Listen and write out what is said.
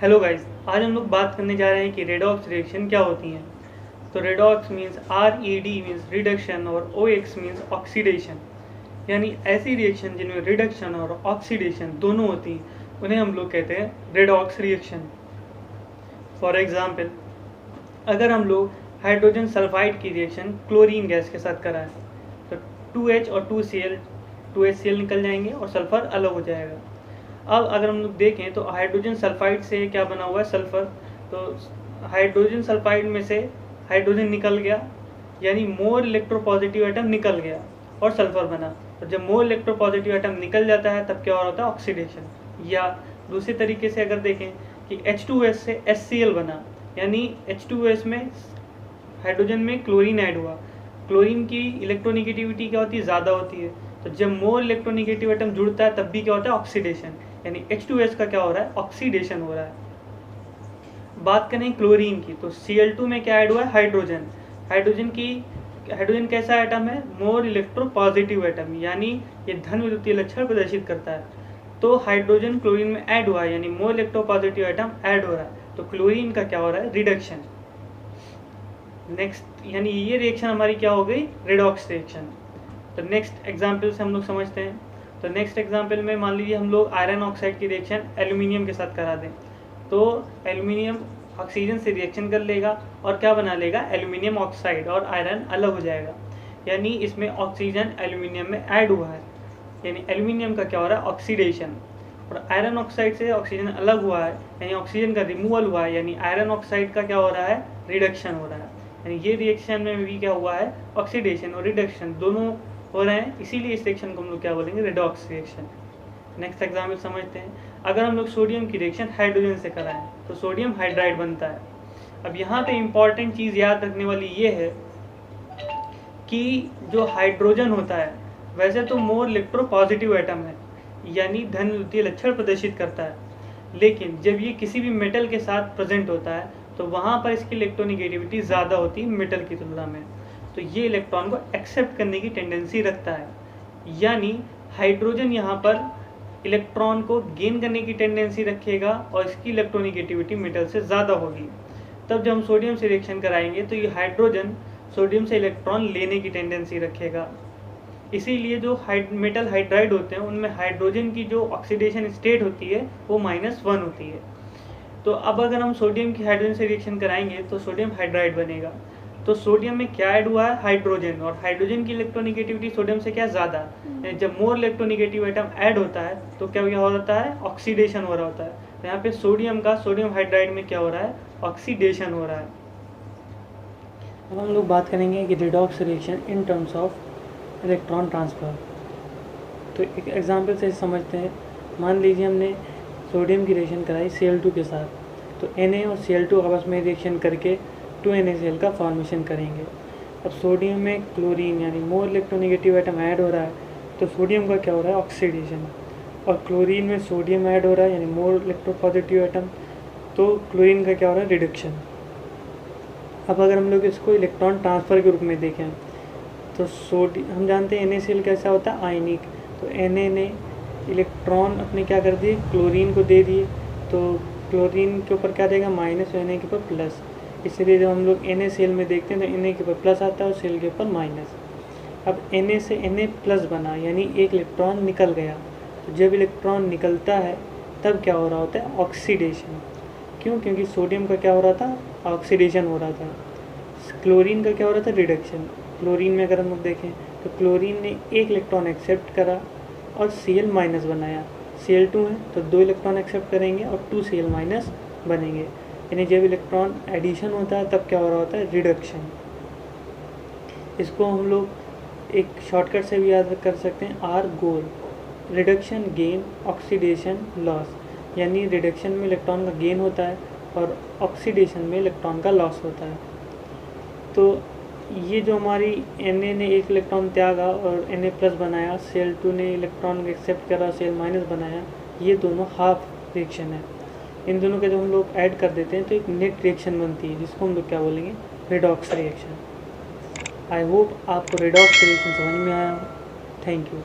Hello guys, आज हम लोग बात करने जा रहे हैं कि रेडॉक्स रिएक्शन क्या होती हैं। तो redox means RED means reduction और OX मीन्स ऑक्सीडेशन, यानी ऐसी रिएक्शन जिनमें रिडक्शन और ऑक्सीडेशन दोनों होती हैं उन्हें हम लोग कहते हैं रेडॉक्स रिएक्शन। फॉर एग्जांपल, अगर हम लोग हाइड्रोजन सल्फाइड की रिएक्शन क्लोरीन गैस के साथ कराएं तो 2H और 2HCl निकल जाएंगे और सल्फर अलग हो जाएगा। अब अगर हम लोग देखें तो हाइड्रोजन सल्फाइड से क्या बना हुआ है, सल्फर। तो हाइड्रोजन सल्फाइड में से हाइड्रोजन निकल गया, यानी मोर इलेक्ट्रोपॉजिटिव एटम निकल गया और सल्फर बना। और जब मोर इलेक्ट्रोपॉजिटिव एटम निकल जाता है तब क्या हो रहा है, ऑक्सीडेशन। या दूसरे तरीके से अगर देखें कि H2S से HCl बना, यानी H2S में हाइड्रोजन में क्लोरीन ऐड हुआ। क्लोरीन की इलेक्ट्रोनिगेटिविटी क्या होती है, ज़्यादा होती है। तो जब मोर इलेक्ट्रोनिगेटिव एटम जुड़ता है तब भी क्या होता है, ऑक्सीडेशन, यानी H2S का क्या हो रहा है, ऑक्सीडेशन हो रहा है। बात करें क्लोरीन की तो Cl2 में क्या ऐड हुआ है, हाइड्रोजन। हाइड्रोजन कैसा एटम है, मोर इलेक्ट्रोपॉजिटिव एटम, यानी ये धन विद्युतीय लक्षण प्रदर्शित करता है। तो हाइड्रोजन क्लोरीन में ऐड हुआ है, यानी मोर इलेक्ट्रोपॉजिटिव एटम ऐड हो रहा है, तो क्लोरीन का क्या हो रहा है, रिडक्शन। नेक्स्ट, यानी ये रिएक्शन हमारी क्या हो गई, रेडॉक्स रिएक्शन। तो नेक्स्ट एग्जाम्पल से हम लोग समझते हैं। तो नेक्स्ट एग्जाम्पल में मान लीजिए हम लोग आयरन ऑक्साइड की रिएक्शन एल्यूमिनियम के साथ करा दें, तो एल्यूमिनियम ऑक्सीजन से रिएक्शन कर लेगा और क्या बना लेगा, एल्यूमिनियम ऑक्साइड, और आयरन अलग हो जाएगा। यानी इसमें ऑक्सीजन एल्यूमिनियम में ऐड हुआ है, यानी एल्यूमिनियम का क्या हो रहा है, ऑक्सीडेशन। और आयरन ऑक्साइड से ऑक्सीजन अलग हुआ है, यानी ऑक्सीजन का रिमूवल हुआ है, यानी आयरन ऑक्साइड का क्या हो रहा है, रिडक्शन हो रहा है। यानी ये रिएक्शन में भी क्या हुआ है, ऑक्सीडेशन और रिडक्शन दोनों हो रहे हैं, इसीलिए इस रिएक्शन को हम लोग क्या बोलेंगे, रेडॉक्स रिएक्शन। नेक्स्ट एग्जाम्पल समझते हैं। अगर हम लोग सोडियम की रिएक्शन हाइड्रोजन से कराएं तो सोडियम हाइड्राइड बनता है। अब यहाँ पे इंपॉर्टेंट चीज़ याद रखने वाली ये है कि जो हाइड्रोजन होता है वैसे तो मोर इलेक्ट्रोपॉजिटिव एटम है, यानी धन विद्युतीय लक्षण प्रदर्शित करता है, लेकिन जब ये किसी भी मेटल के साथ प्रेजेंट होता है तो वहाँ पर इसकी इलेक्ट्रोनिगेटिविटी ज़्यादा होती है मेटल की तुलना में। तो ये इलेक्ट्रॉन को एक्सेप्ट करने की टेंडेंसी रखता है, यानी हाइड्रोजन यहाँ पर इलेक्ट्रॉन को गेन करने की टेंडेंसी रखेगा और इसकी इलेक्ट्रोनिगेटिविटी मेटल से ज़्यादा होगी। तब जब हम सोडियम से रिएक्शन कराएंगे तो ये हाइड्रोजन सोडियम से इलेक्ट्रॉन लेने की टेंडेंसी रखेगा। इसीलिए जो मेटल हाइड्राइड होते हैं उनमें हाइड्रोजन की जो ऑक्सीडेशन स्टेट होती है वो -1 होती है। तो अब अगर हम सोडियम की हाइड्रोजन से रिएक्शन कराएंगे तो सोडियम हाइड्राइड बनेगा। तो सोडियम में क्या ऐड हुआ है, हाइड्रोजन, और हाइड्रोजन की इलेक्ट्रोनिगेटिविटी सोडियम से क्या ज़्यादा। जब मोर इलेक्ट्रोनिगेटिव एटम ऐड होता है तो क्या हो रहा है, ऑक्सीडेशन हो रहा होता है। तो यहाँ पे सोडियम हाइड्राइड में क्या हो रहा है, ऑक्सीडेशन हो रहा है। अब हम लोग बात करेंगे कि redox reaction in terms of electron transfer. तो एक एग्जांपल से समझते हैं। मान लीजिए हमने सोडियम की रिएक्शन कराई Cl2 के साथ, तो Na और Cl2 आपस में रिएक्शन करके 2NaCl का फॉर्मेशन करेंगे। अब सोडियम में क्लोरीन यानी मोर इलेक्ट्रोनिगेटिव एटम ऐड हो रहा है, तो सोडियम का क्या हो रहा है, ऑक्सीडेशन। और क्लोरीन में सोडियम ऐड हो रहा है, यानी मोर इलेक्ट्रोपॉजिटिव एटम, तो क्लोरीन का क्या हो रहा है, रिडक्शन। अब अगर हम लोग इसको इलेक्ट्रॉन ट्रांसफ़र के रूप में देखें तो हम जानते हैं NaCl कैसा होता है, आयनिक। तो Na ने इलेक्ट्रॉन अपने क्या कर दिए, क्लोरीन को दे दिए, तो क्लोरीन के ऊपर क्या देगा, माइनस, और Na के ऊपर प्लस। इसलिए जब हम लोग NaCl में देखते हैं तो Na के ऊपर प्लस आता है और Cl के ऊपर माइनस। अब Na से Na प्लस बना, यानी एक इलेक्ट्रॉन निकल गया। तो जब इलेक्ट्रॉन निकलता है तब क्या हो रहा होता है, ऑक्सीडेशन। क्यों, क्योंकि सोडियम का क्या हो रहा था, ऑक्सीडेशन हो रहा था। क्लोरीन का क्या हो रहा था, रिडक्शन। क्लोरीन में अगर हम लोग देखें तो क्लोरीन ने एक इलेक्ट्रॉन एक्सेप्ट करा और Cl माइनस बनाया। Cl2 है तो 2 इलेक्ट्रॉन एक्सेप्ट करेंगे और 2Cl माइनस बनेंगे, यानी जब इलेक्ट्रॉन एडिशन होता है तब क्या हो रहा होता है, रिडक्शन। इसको हम लोग एक शॉर्टकट से भी याद कर सकते हैं, R गोल, रिडक्शन गेन, ऑक्सीडेशन लॉस। यानी रिडक्शन में इलेक्ट्रॉन का गेन होता है और ऑक्सीडेशन में इलेक्ट्रॉन का लॉस होता है। तो ये जो हमारी Na ने एक इलेक्ट्रॉन त्यागा और Na प्लस बनाया, Cl2 ने इलेक्ट्रॉन एक्सेप्ट करा, Cl माइनस बनाया, ये दोनों हाफ रिएक्शन है। इन दोनों के जब हम लोग ऐड कर देते हैं तो एक नेट रिएक्शन बनती है, जिसको हम लोग क्या बोलेंगे, रेडॉक्स रिएक्शन। आई होप आपको रेडॉक्स रिएक्शन समझ में आया हो। Thank you.